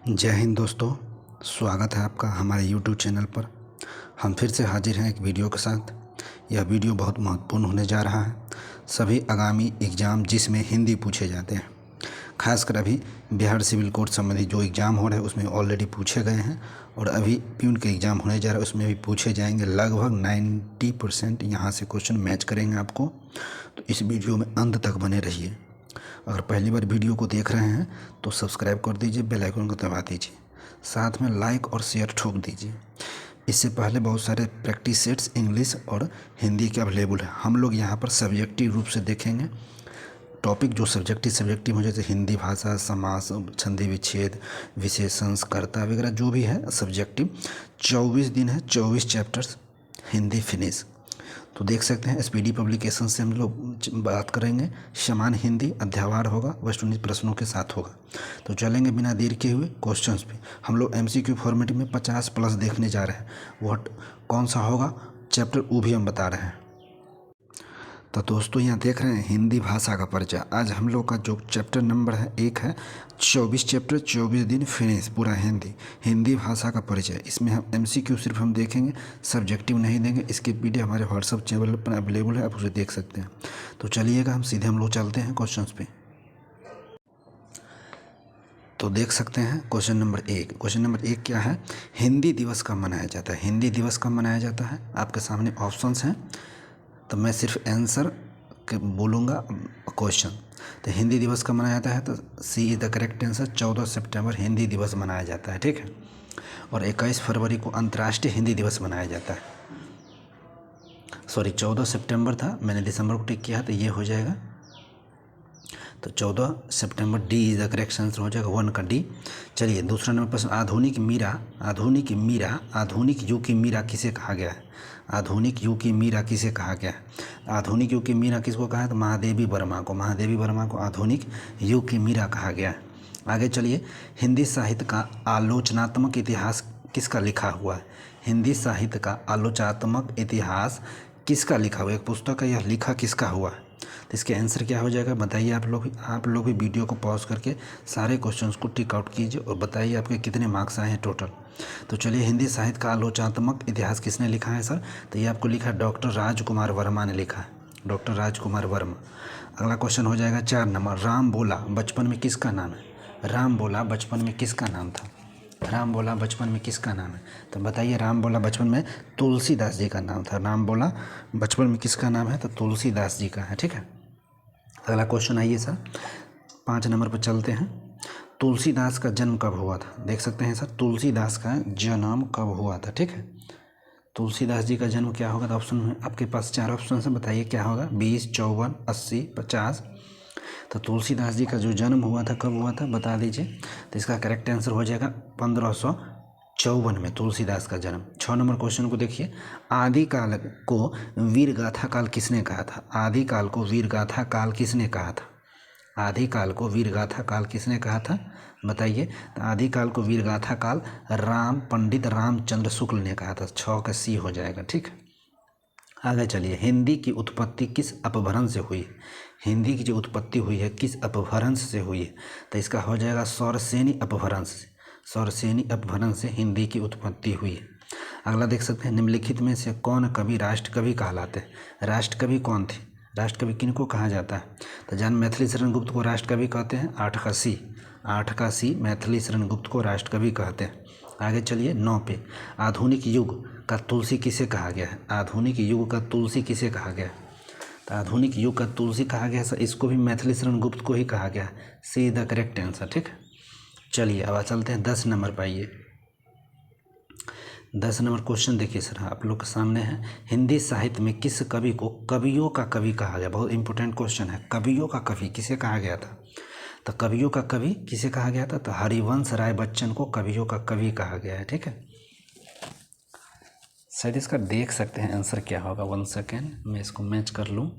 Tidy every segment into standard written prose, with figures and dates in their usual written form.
जय हिंद दोस्तों, स्वागत है आपका हमारे YouTube चैनल पर। हम फिर से हाजिर हैं एक वीडियो के साथ। यह वीडियो बहुत महत्वपूर्ण होने जा रहा है। सभी आगामी एग्ज़ाम जिसमें हिंदी पूछे जाते हैं, खासकर अभी बिहार सिविल कोर्ट संबंधी जो एग्ज़ाम हो रहे हैं उसमें ऑलरेडी पूछे गए हैं और अभी प्यून के एग्ज़ाम होने जा रहा है उसमें भी पूछे जाएंगे। लगभग 90% यहाँ से क्वेश्चन मैच करेंगे आपको। तो इस वीडियो में अंत तक बने रहिए। अगर पहली बार वीडियो को देख रहे हैं तो सब्सक्राइब कर दीजिए, बेल आइकन को दबा दीजिए, साथ में लाइक और शेयर ठोक दीजिए। इससे पहले बहुत सारे प्रैक्टिस सेट्स इंग्लिश और हिंदी के अवेलेबल है। हम लोग यहाँ पर सब्जेक्टिव रूप से देखेंगे टॉपिक जो सब्जेक्टिव हो, जैसे हिंदी भाषा, समास, संधि विच्छेद, विशेषण, कर्ता वगैरह जो भी है सब्जेक्टिव। 24 दिन है, 24 चैप्टर्स हिंदी फिनिश। तो देख सकते हैं एसपीडी पब्लिकेशन से हम लोग बात करेंगे। समान हिंदी अध्यावार होगा, वस्तुनिष्ठ प्रश्नों के साथ होगा। तो चलेंगे बिना देर के हुए क्वेश्चंस पे। हम लोग एमसीक्यू फॉर्मेट में 50+ देखने जा रहे हैं। वह कौन सा होगा चैप्टर वो भी हम बता रहे हैं। तो दोस्तों यहाँ देख रहे हैं हिंदी भाषा का परिचय। आज हम लोग का जो चैप्टर नंबर है 1 है। 24 चैप्टर, 24 दिन फिनिश, पूरा हिंदी भाषा का परिचय। इसमें हम एमसीक्यू सिर्फ हम देखेंगे, सब्जेक्टिव नहीं देंगे। इसके पीडीएफ हमारे व्हाट्सअप चैनल पर अवेलेबल है, आप उसे देख सकते हैं। तो चलिएगा हम लोग चलते हैं क्वेश्चन पे। तो देख सकते हैं क्वेश्चन नंबर 1। क्वेश्चन नंबर 1 क्या है? हिंदी दिवस कब मनाया जाता है? हिंदी दिवस कब मनाया जाता है? आपके सामने ऑप्शंस हैं, तो मैं सिर्फ आंसर बोलूँगा क्वेश्चन। तो हिंदी दिवस कब मनाया जाता है? तो सी इज़ द करेक्ट आंसर। 14 सितंबर हिंदी दिवस मनाया जाता है, ठीक है। और 21 फरवरी को अंतर्राष्ट्रीय हिंदी दिवस मनाया जाता है। सॉरी, 14 सितंबर था, मैंने दिसंबर को टिक किया, तो ये हो जाएगा। तो 14 सितंबर D is the correct answer हो जाएगा, 1 का डी। चलिए दूसरा नंबर प्रश्न। आधुनिक युग की मीरा किसे कहा गया है? आधुनिक युग की मीरा किसे कहा गया है? आधुनिक युग की मीरा किसको कहा है? तो महादेवी वर्मा को आधुनिक युग की मीरा कहा गया है। आगे चलिए। हिंदी साहित्य का आलोचनात्मक इतिहास किसका लिखा हुआ है? हिंदी साहित्य का आलोचनात्मक इतिहास किसका लिखा हुआ है? एक पुस्तक है, यह लिखा किसका हुआ है? तो इसके आंसर क्या हो जाएगा बताइए। आप लोग भी वीडियो को पॉज करके सारे क्वेश्चंस को टिक आउट कीजिए और बताइए आपके कितने मार्क्स आए हैं टोटल। तो चलिए, हिंदी साहित्य का आलोचनात्मक इतिहास किसने लिखा है सर? तो ये आपको लिखा है डॉक्टर राजकुमार वर्मा ने लिखा है, डॉक्टर राजकुमार वर्मा। अगला क्वेश्चन हो जाएगा 4 नंबर। राम बोला बचपन में किसका नाम है? राम बोला बचपन में किसका नाम था? राम बोला बचपन में किसका नाम है? तो बताइए। राम बोला बचपन में तुलसीदास जी का नाम था। राम बोला बचपन में किसका नाम है? तो तुलसीदास जी का है, ठीक है। अगला क्वेश्चन आइए सर, 5 नंबर पर चलते हैं। तुलसीदास का जन्म कब हुआ था? देख सकते हैं सर, तुलसीदास का जन्म कब हुआ था, ठीक है। तुलसीदास जी का जन्म क्या होगा? तो ऑप्शन में आपके पास 4 ऑप्शन है, बताइए क्या होगा। 20, 54, 80, 50। तो तुलसीदास जी का जो जन्म हुआ था कब हुआ था बता दीजिए। तो इसका करेक्ट आंसर हो जाएगा 1554 में तुलसीदास का जन्म। 6 नंबर क्वेश्चन को देखिए। आदिकाल को वीरगाथा काल किसने कहा था? आदिकाल को वीरगाथा काल किसने कहा था? आदिकाल को वीरगाथा काल किसने कहा था बताइए। तो आदिकाल को वीरगाथा काल पंडित रामचंद्र शुक्ल ने कहा था। 6 का सी हो जाएगा, ठीक। आगे चलिए। हिंदी की उत्पत्ति किस अपभ्रंश से हुई? हिंदी की जो उत्पत्ति हुई है किस अपभ्रंश से हुई है? तो इसका हो जाएगा सौरसेनी अपभ्रंश से। सौरसेनी अपभ्रंश से हिंदी की उत्पत्ति हुई है। अगला देख सकते हैं। निम्नलिखित में से कौन कवि राष्ट्रकवि कहलाते हैं? राष्ट्रकवि कौन थे? राष्ट्रकवि किनको कहा जाता है? तो जान मैथिली शरण गुप्त को राष्ट्रकवि कहते हैं। 8 का सी मैथिली शरण गुप्त को राष्ट्रकवि कहते हैं। आगे चलिए 9 पे। आधुनिक युग का तुलसी किसे कहा गया है? आधुनिक युग का तुलसी किसे कहा गया है? तो आधुनिक युग का तुलसी कहा गया है, इसको भी मैथिली शरण गुप्त को ही कहा गया है। सी द करेक्ट आंसर, ठीक है। चलिए अब चलते हैं 10 नंबर पर। आइए 10 नंबर क्वेश्चन देखिए सर, आप लोग के सामने है। हिंदी साहित्य में किस कवि को कवियों का कवि कहा गया? बहुत इंपॉर्टेंट क्वेश्चन है। कवियों का कवि किसे कहा गया था? तो कवियों का कवि किसे कहा गया था? तो हरिवंश राय बच्चन को कवियों का कवि कहा गया है, ठीक है। शायद इसका देख सकते हैं आंसर क्या होगा। 1 सेकेंड, मैं इसको मैच कर लूँ।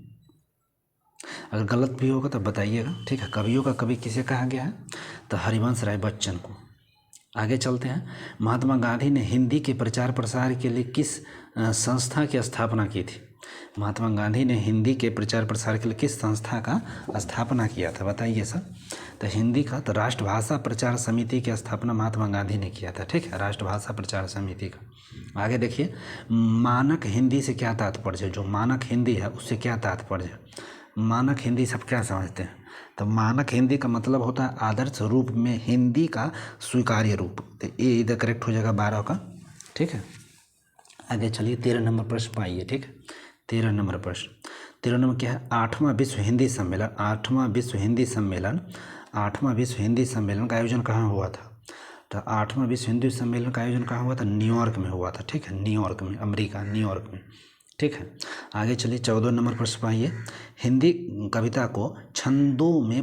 अगर गलत भी होगा तो बताइएगा, ठीक है। कवियों का कवि किसे कहा गया है? तो हरिवंश राय बच्चन को। आगे चलते हैं। महात्मा गांधी ने हिंदी के प्रचार प्रसार के लिए किस संस्था की स्थापना की थी? महात्मा गांधी ने हिंदी के प्रचार प्रसार के लिए किस संस्था का स्थापना किया था, बताइए सर। तो हिंदी का तो राष्ट्रभाषा प्रचार समिति की स्थापना महात्मा गांधी ने किया था, ठीक है, राष्ट्रभाषा प्रचार समिति का। आगे देखिए, मानक हिंदी से क्या तात्पर्य है, जो मानक हिंदी है उससे क्या तात्पर्य है। मानक हिंदी सब क्या समझते हैं, तो मानक हिंदी का मतलब होता है आदर्श रूप में हिंदी का स्वीकार्य रूप। तो ये इधर करेक्ट हो जाएगा 12 का, ठीक है। आगे चलिए 13 नंबर प्रश्न पाइए, ठीक है। 13 नंबर प्रश्न, 13 नंबर क्या है, 8वां विश्व हिंदी सम्मेलन, 8वां विश्व हिंदी सम्मेलन, 8वां विश्व हिंदी सम्मेलन का आयोजन कहाँ हुआ था। तो 8वां विश्व हिंदी सम्मेलन का आयोजन कहाँ हुआ था, न्यूयॉर्क में हुआ था, ठीक है, न्यूयॉर्क में, अमेरिका, न्यूयॉर्क में, ठीक है। आगे चलिए 14 नंबर प्रश्न पाइए, हिंदी कविता को छंदों में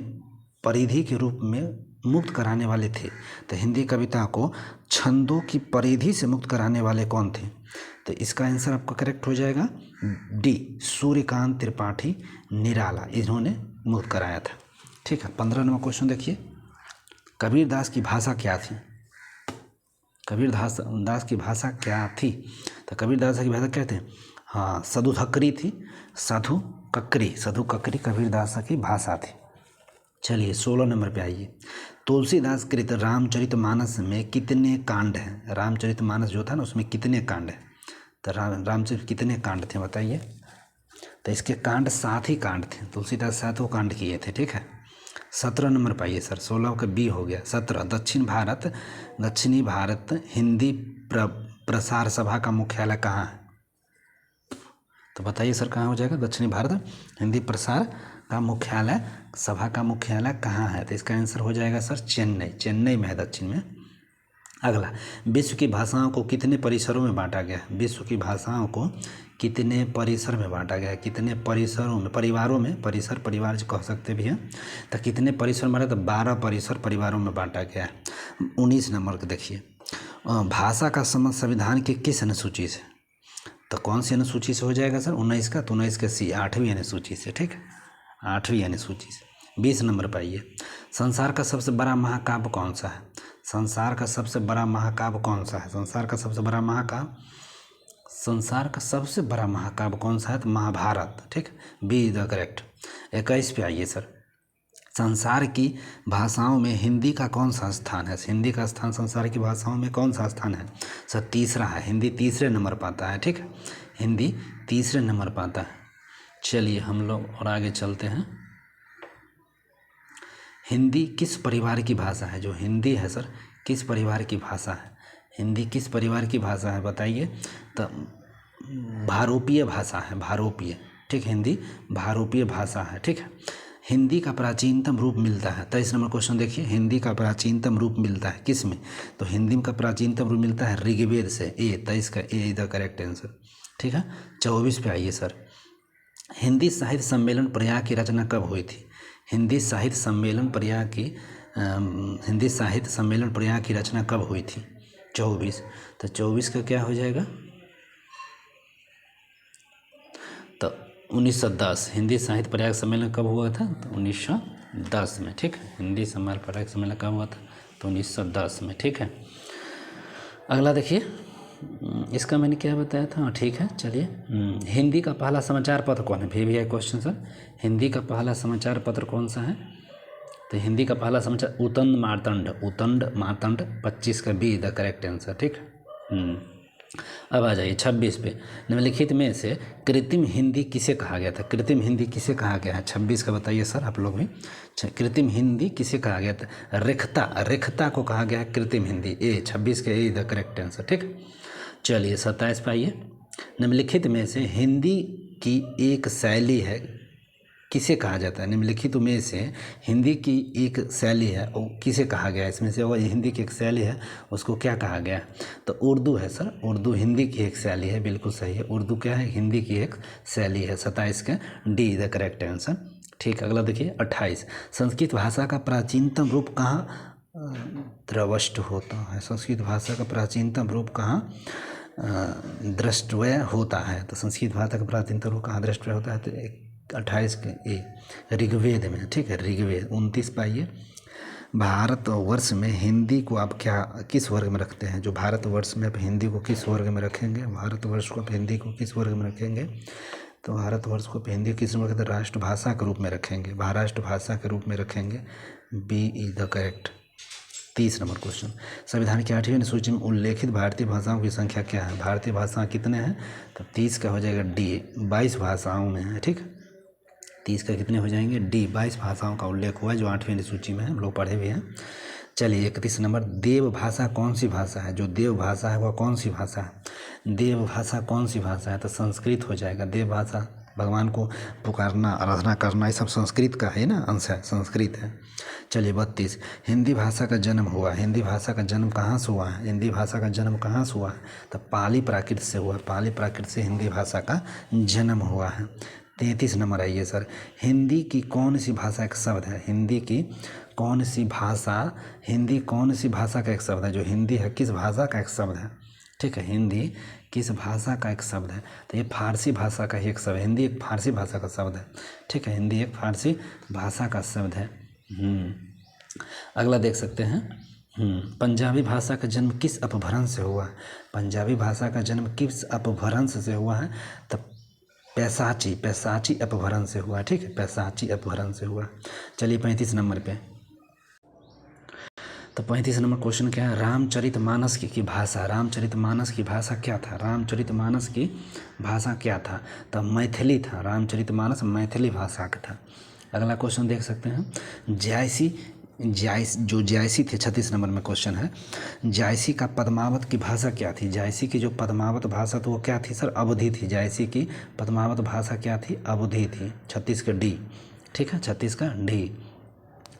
परिधि के रूप में मुक्त कराने वाले थे। तो हिंदी कविता को छंदों की परिधि से मुक्त कराने वाले कौन थे। तो इसका आंसर आपका करेक्ट हो जाएगा डी, सूर्यकांत त्रिपाठी निराला, इन्होंने मुक्त कराया था, ठीक है। 15 नंबर क्वेश्चन देखिए, कबीरदास की भाषा क्या थी। कबीरदास की भाषा क्या थी। तो कबीरदास की भाषा क्या थी, हाँ, सदुधकरी थी, साधु ककरी कबीरदास की भाषा थी। चलिए 16 नंबर पे आइए, तुलसीदास कृत रामचरितमानस में कितने कांड हैं। रामचरितमानस जो था ना उसमें कितने कांड हैं। तो रामचरित कितने कांड थे बताइए। तो इसके कांड 7 ही कांड थे, तुलसीदास 7 कांड किए थे, ठीक है। 17 नंबर पाइए सर, 16 का बी हो गया। 17, दक्षिणी भारत हिंदी प्रसार सभा का मुख्यालय कहाँ है। तो बताइए सर कहाँ हो जाएगा, दक्षिणी भारत हिंदी प्रसार का मुख्यालय, सभा का मुख्यालय कहाँ है। तो इसका आंसर हो जाएगा सर चेन्नई में है, दक्षिण में। अगला, विश्व की भाषाओं को कितने परिसरों में बांटा गया। विश्व की भाषाओं को कितने परिसर में बांटा गया है, कितने परिसरों में, परिवारों में, परिवार कह सकते भी हैं। तो कितने परिसर में, तो 12 परिसर परिवारों में बांटा गया है। 19 नंबर को देखिए, भाषा का संबंध संविधान की किस अनुसूची से। तो कौन सी अनुसूची से हो जाएगा सर, 19 का। तो 19 का सी, 8वीं अनुसूची से, ठीक है, 8वीं अनुसूची से। 20 नंबर पाइए, संसार का सबसे बड़ा महाकाव्य कौन सा है। संसार का सबसे बड़ा महाकाव्य कौन सा है। संसार का सबसे बड़ा महाकाव्य कौन सा है, तो महाभारत, ठीक, बी द करेक्ट। 21 पे आइए सर, संसार की भाषाओं में हिंदी का कौन सा स्थान है। हिंदी का स्थान संसार की भाषाओं में कौन सा स्थान है सर, तीसरा है। हिंदी तीसरे नंबर पाता है, ठीक है, हिंदी तीसरे नंबर पाता है। चलिए हम लोग और आगे चलते हैं। हिंदी किस परिवार की भाषा है। जो हिंदी है सर, किस परिवार की भाषा है। हिंदी किस परिवार की भाषा है बताइए। तो भारोपीय भाषा है, भारोपीय, ठीक, हिंदी भारोपीय भाषा है, ठीक है। हिंदी का प्राचीनतम रूप मिलता है। 23 नंबर क्वेश्चन देखिए, हिंदी का प्राचीनतम रूप मिलता है किस में। तो हिंदी का प्राचीनतम रूप मिलता है ऋग्वेद से, ए। 23 का ए इज द करेक्ट आंसर, ठीक है। 24 पे आइए सर, हिंदी साहित्य सम्मेलन प्रयाग की रचना कब हुई थी। हिंदी साहित्य सम्मेलन प्रयाग की रचना कब हुई थी। 24, तो 24 का क्या हो जाएगा, तो 1910। हिंदी साहित्य प्रयाग सम्मेलन कब हुआ था, तो 1910 में, ठीक है। हिंदी सम्मेलन प्रयाग सम्मेलन कब हुआ था, तो 1910 में, ठीक है। अगला देखिए, इसका मैंने क्या बताया था, ठीक है। चलिए, हिंदी का पहला समाचार पत्र कौन है। भी है क्वेश्चन सर, हिंदी का पहला समाचार पत्र कौन सा है। तो हिंदी का पहला समाचार उतंड मार्तंड 25 का बी द करेक्ट आंसर, ठीक। अब आ जाइए 26 पे, निम्नलिखित में से कृत्रिम हिंदी किसे कहा गया था। कृत्रिम हिंदी किसे कहा गया है, 26 का बताइए सर आप लोग भी। कृत्रिम हिंदी किसे कहा गया था, रेखता को कहा गया है कृत्रिम हिंदी, ए। 26 के ए द करेक्ट आंसर, ठीक। चलिए 27 पे आइए, निम्नलिखित में से हिंदी की एक शैली है किसे कहा जाता है। निम्नलिखित में से हिंदी की एक शैली है वो किसे कहा गया है। इसमें से वो हिंदी की एक शैली है उसको क्या कहा गया है, तो उर्दू है सर। उर्दू हिंदी की एक शैली है, बिल्कुल सही है। उर्दू क्या है, हिंदी की एक शैली है। 27 का डी द करेक्ट आंसर, ठीक। अगला देखिए 28, संस्कृत भाषा का प्राचीनतम रूप कहाँ द्रवष्ट होता है। संस्कृत भाषा का प्राचीनतम रूप कहाँ दृष्टव्य होता है। तो संस्कृत भाषा का प्राचीनतम रूप कहाँ दृष्टव्य होता है, तो 28 के ए ऋग्वेद में, ठीक है, ऋग्वेद। 29 पाइए, भारतवर्ष में हिंदी को आप किस वर्ग में रखते हैं। जो भारतवर्ष में आप हिंदी को किस वर्ग में रखेंगे, भारतवर्ष को आप हिंदी को किस वर्ग में रखेंगे, तो भारतवर्ष को हिंदी किस रूप में कहते हैं? राष्ट्रभाषा के रूप में रखेंगे, महाराष्ट्र भाषा के रूप में रखेंगे। B is the correct. 30 number question, संविधान की 8वीं अनुसूची में उल्लेखित भारतीय भाषाओं की संख्या क्या है? भारतीय भाषा कितने हैं? तो 30 का हो जाएगा डी, 22 भाषाओं में है। ठीक, 30 का कितने हो जाएंगे? डी, 22 भाषाओं का उल्लेख हुआ है जो 8वीं अनुसूची में है, हम लोग पढ़े भी हैं। चलिए 31 नंबर, देव भाषा कौन सी भाषा है? जो देव भाषा है वह कौन सी भाषा है? देव भाषा कौन सी भाषा है? तो संस्कृत हो जाएगा। देव भाषा भगवान को पुकारना, आराधना करना, ये सब संस्कृत का है ना, अंश है, संस्कृत है। चलिए 32, हिंदी भाषा का जन्म हुआ, हिंदी भाषा का जन्म कहाँ से हुआ है? हिंदी भाषा का जन्म कहाँ से हुआ है? तो पाली प्राकृत से हुआ, पाली प्राकृत से हिंदी भाषा का जन्म हुआ है। 33 नंबर आइए सर, हिंदी की कौन सी भाषा एक शब्द है? हिंदी की कौन सी भाषा, हिंदी कौन सी भाषा का एक शब्द है? जो हिंदी है किस भाषा का एक शब्द है? ठीक है, हिंदी किस भाषा का एक शब्द है? तो ये फारसी भाषा का ही एक शब्द है। हिंदी एक फारसी भाषा का शब्द है। ठीक है, हिंदी एक फारसी भाषा का शब्द है। अगला देख सकते हैं, पंजाबी भाषा का जन्म किस अपभ्रंश से हुआ? पंजाबी भाषा का जन्म किस अपभ्रंश से हुआ है? तो पैसाची अपभ्रंश से हुआ। ठीक है, पैसाची अपभ्रंश से हुआ। चलिए 35 नंबर पे, तो 35 नंबर क्वेश्चन क्या है? रामचरितमानस की भाषा, रामचरितमानस की भाषा क्या था? रामचरितमानस की भाषा क्या था? तो मैथिली था। रामचरितमानस मैथिली भाषा का था। अगला क्वेश्चन देख सकते हैं, जायसी थे, 36 नंबर में क्वेश्चन है, जायसी का पद्मावत की भाषा क्या थी? जायसी की जो पद्मावत भाषा तो वो क्या थी सर? अवधी थी। जायसी की पद्मावत भाषा क्या थी? अवधी थी। 36 का डी। ठीक है, 36 का डी।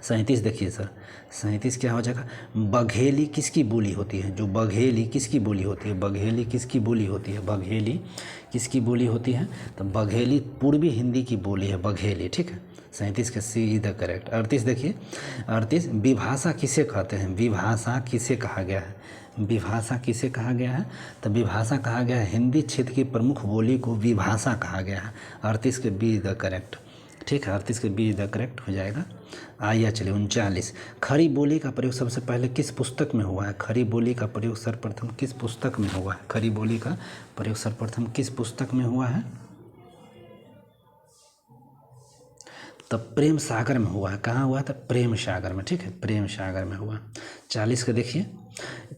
37 देखिए सर, 37 क्या हो जाएगा? बघेली किसकी बोली होती है? जो बघेली किसकी बोली होती है? बघेली किसकी बोली होती है? बघेली किसकी बोली होती है? तो बघेली पूर्वी हिंदी की बोली है, बघेली। ठीक है, 37 का सी इज द करेक्ट। 38 देखिए, 38, विभाषा किसे कहते हैं? विभाषा किसे कहा गया है? विभाषा किसे कहा गया है? तो विभाषा कहा गया है हिंदी क्षेत्र की प्रमुख बोली को विभाषा कहा गया है। 38 के बी इज द करेक्ट। ठीक है, 38 के बी इज द करेक्ट हो जाएगा। आइए चलिए 39, खड़ी बोली का प्रयोग सबसे पहले किस पुस्तक में हुआ है? खड़ी बोली का प्रयोग सर्वप्रथम किस पुस्तक में हुआ है? खड़ी बोली का प्रयोग सर्वप्रथम किस पुस्तक में हुआ है? तो प्रेम सागर में हुआ है। कहाँ हुआ था? प्रेम सागर में। ठीक है, प्रेम सागर में हुआ। 40 का देखिए,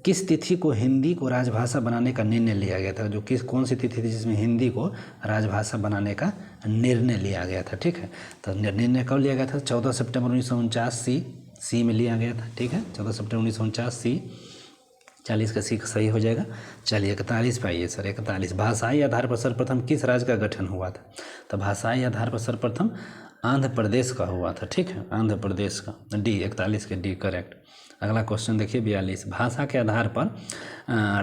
किस तिथि को हिंदी को राजभाषा बनाने का निर्णय लिया गया था? जो कौन सी तिथि थी जिसमें हिंदी को राजभाषा बनाने का निर्णय लिया गया था? ठीक है, तो निर्णय कब लिया गया था? 14 सितंबर 1949 सी में लिया गया था। ठीक है, 14 सितंबर 1949 सी। 40 का सी सही हो जाएगा। चलिए 41 पे आइए सर। 41, भाषाई आधार पर सर्वप्रथम किस राज्य का गठन हुआ था? तो भाषाई आधार पर सर्वप्रथम आंध्र प्रदेश का हुआ था। ठीक है, आंध्र प्रदेश का, डी। 41 के डी करेक्ट। अगला क्वेश्चन देखिए 42, भाषा के आधार पर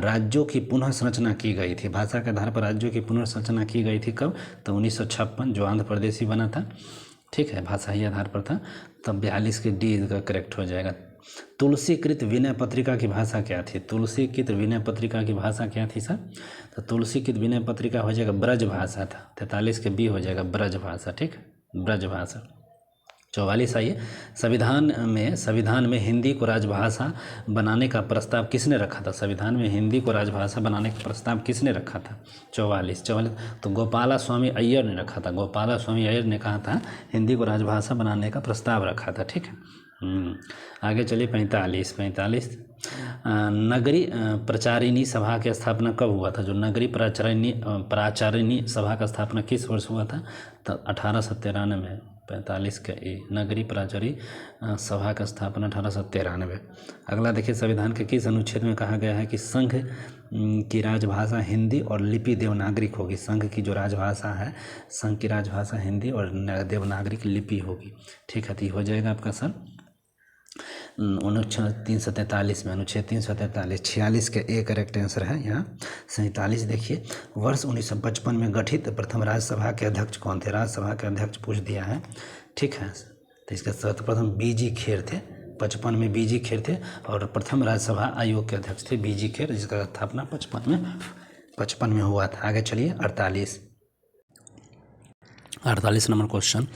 राज्यों की पुनः संरचना की गई थी। भाषा के आधार पर राज्यों की पुनः संरचना की गई थी कब? तो 1956, जो आंध्र प्रदेश ही बना था। ठीक है, भाषाई आधार पर था। तब 42 के डी का करेक्ट हो जाएगा। तुलसीकृत विनय पत्रिका की भाषा क्या थी? तुलसीकृत विनय पत्रिका की भाषा क्या थी सर? तो तुलसीकृत विनय पत्रिका हो जाएगा ब्रज भाषा था। 43 के बी हो जाएगा ब्रज भाषा। ठीक है, ब्रज भाषा। 44 आइए, संविधान में हिंदी को राजभाषा बनाने का प्रस्ताव किसने रखा था? संविधान में हिंदी को राजभाषा बनाने का प्रस्ताव किसने रखा था? 44 तो गोपाला स्वामी अय्यर ने रखा था। गोपाला स्वामी अय्यर ने कहा था हिंदी को राजभाषा बनाने का प्रस्ताव रखा था। ठीक है, आगे चलिए 45, नगरी प्रचारिणी सभा की स्थापना कब हुआ था? जो नगरी प्राचारिणी सभा का स्थापना किस वर्ष हुआ था? तो 1893 में। 45 का ए, नगरी प्राचारी सभा का स्थापना 1893। अगला देखिए, संविधान के किस अनुच्छेद में कहा गया है कि संघ की राजभाषा हिंदी और लिपि देवनागरिक होगी? संघ की जो राजभाषा है, संघ की राजभाषा हिंदी और देवनागरिक लिपि होगी। ठीक है, तो ये हो जाएगा आपका सर अनुच्छेद 343 में, अनुच्छेद 343। 46 के ए करेक्ट आंसर है यहाँ। 47 देखिए, वर्ष 1955 में गठित प्रथम राज्यसभा के अध्यक्ष कौन थे? राज्यसभा के अध्यक्ष पूछ दिया है। ठीक है, तो इसका सर्वप्रथम बीजी खेर थे। 55 में बीजी खेर थे और प्रथम राज्यसभा आयोग के अध्यक्ष थे बीजी खेर, जिसका स्थापना 55 में हुआ था। आगे चलिए 48 नंबर क्वेश्चन,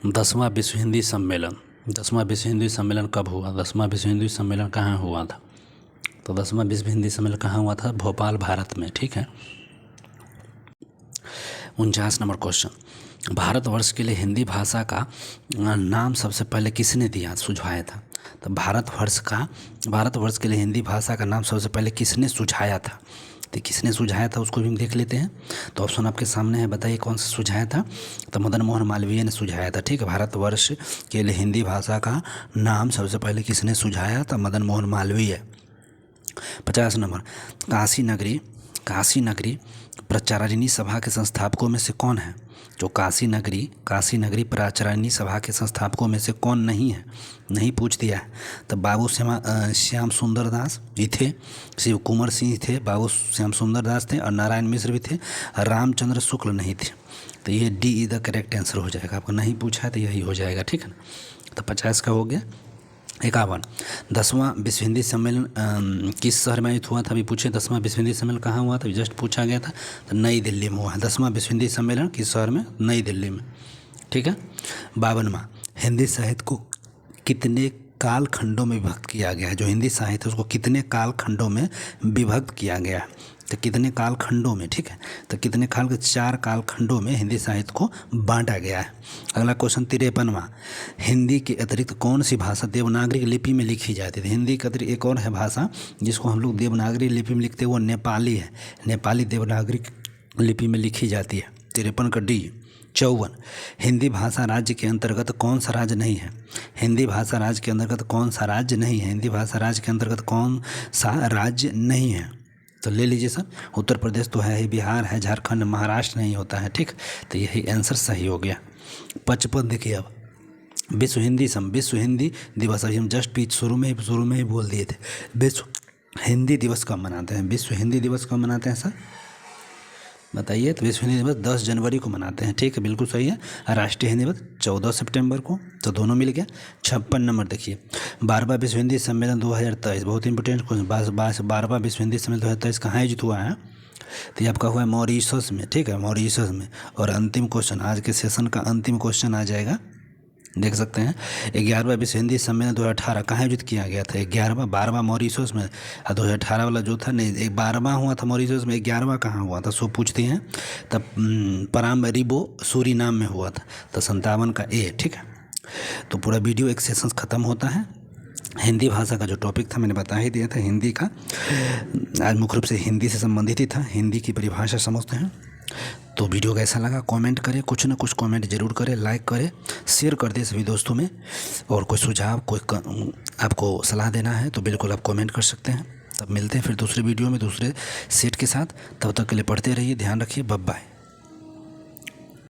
10वां विश्व हिंदी सम्मेलन। 10वां विश्व हिंदी सम्मेलन कब हुआ? 10वां विश्व हिंदी सम्मेलन कहाँ हुआ था? तो 10वां विश्व हिंदी सम्मेलन कहाँ हुआ था? भोपाल, भारत में। ठीक है, 49 नंबर क्वेश्चन, भारतवर्ष के लिए हिंदी भाषा का नाम सबसे पहले किसने दिया, सुझाया था? तो भारतवर्ष के लिए हिंदी भाषा का नाम सबसे पहले किसने सुझाया था? तो किसने सुझाया था उसको भी हम देख लेते हैं। तो ऑप्शन आपके सामने है, बताइए कौन सा सुझाया था? तो मदन मोहन मालवीय ने सुझाया था। ठीक है, भारतवर्ष के लिए हिंदी भाषा का नाम सबसे पहले किसने सुझाया था? मदन मोहन मालवीय। 50 नंबर, काशी नगरी प्रचारिणी सभा के संस्थापकों में से कौन है? जो काशी नगरी प्रचारिणी सभा के संस्थापकों में से कौन नहीं पूछ दिया है। तो बाबू श्याम सुंदर दास जी थे, शिव कुंवर सिंह थे, बाबू श्याम सुंदर दास थे और नारायण मिश्र भी थे, रामचंद्र शुक्ल नहीं थे। तो ये D is the correct answer हो जाएगा। आपको नहीं पूछा है तो यही हो जाएगा। ठीक है ना, तो 50 का हो गया। 51, 10वां विश्व हिंदी सम्मेलन किस शहर में आयोजित हुआ था? अभी पूछे 10वां विश्व हिंदी सम्मेलन कहाँ हुआ था? जस्ट पूछा गया था, तो नई दिल्ली में हुआ है। 10वां विश्व हिंदी सम्मेलन किस शहर में? नई दिल्ली में। ठीक है। 52वां, हिंदी साहित्य को कितने काल खंडों में विभक्त किया गया है? जो हिंदी साहित्य है उसको कितने काल खंडों में विभक्त किया गया है? तो कितने काल खंडों में? ठीक है, तो कितने काल के? 4 काल खंडों में हिंदी साहित्य को बांटा गया है। अगला क्वेश्चन 53वां, हिंदी के अतिरिक्त कौन सी भाषा देवनागरी लिपि में लिखी जाती थी? हिंदी के अतिरिक्त एक और है भाषा जिसको हम लोग देवनागरी लिपि में लिखते हैं, वो नेपाली है। नेपाली देवनागरी लिपि में लिखी जाती है। 53 का डी। 54, हिंदी भाषा राज्य के अंतर्गत कौन सा राज्य नहीं है? हिंदी भाषा राज्य के अंतर्गत कौन सा राज्य नहीं है? हिंदी भाषा राज्य के अंतर्गत कौन सा राज्य नहीं है? तो ले लीजिए सर, उत्तर प्रदेश तो है ही, बिहार है, झारखंड, महाराष्ट्र नहीं होता है। ठीक, तो यही आंसर सही हो गया। 55 देखिए, अब विश्व हिंदी दिवस, अभी हम जस्ट शुरू में ही बोल दिए थे। विश्व हिंदी दिवस कब मनाते हैं? विश्व हिंदी दिवस कब मनाते हैं सर, बताइए? तो विश्व हिंदी दिवस 10 जनवरी को मनाते हैं। ठीक है, बिल्कुल सही है। राष्ट्रीय हिंदी दिवस 14 सितंबर को, तो दोनों मिल गया। 56 नंबर देखिए, 12वां विश्व हिंदी सम्मेलन 2023, बहुत इंपॉर्टेंट क्वेश्चन। 12वां विश्व हिंदी सम्मेलन 2023 कहाँ आयोजित हुआ है? तो ये आपका हुआ है मॉरिशस में। ठीक है, मॉरिशस में। और अंतिम क्वेश्चन, आज के सेशन का अंतिम क्वेश्चन आ जाएगा, देख सकते हैं। 11वां विश्व हिंदी सम्मेलन 2018 कहाँ आयोजित किया गया था? 12वां मॉरिशस में। 2018 वाला जो था नहीं, 12वां हुआ था मॉरिशस में, 11वां कहाँ हुआ था? सो पूछते हैं। तब परामरिबो सूरीनाम में हुआ था। तो 57 का ए। ठीक है, तो पूरा वीडियो एक सेशन ख़त्म होता है। हिंदी भाषा का जो टॉपिक था मैंने बता ही दिया था। हिंदी का आज मुख्य रूप से हिंदी से संबंधित ही था। हिंदी की परिभाषा समझते हैं। तो वीडियो कैसा लगा कमेंट करें, कुछ ना कुछ कमेंट जरूर करें, लाइक करें, शेयर कर दें सभी दोस्तों में। और कोई सुझाव, आपको सलाह देना है तो बिल्कुल आप कमेंट कर सकते हैं। तब मिलते हैं फिर दूसरे वीडियो में दूसरे सेट के साथ। तब तक के लिए पढ़ते रहिए, ध्यान रखिए, बाय बाय।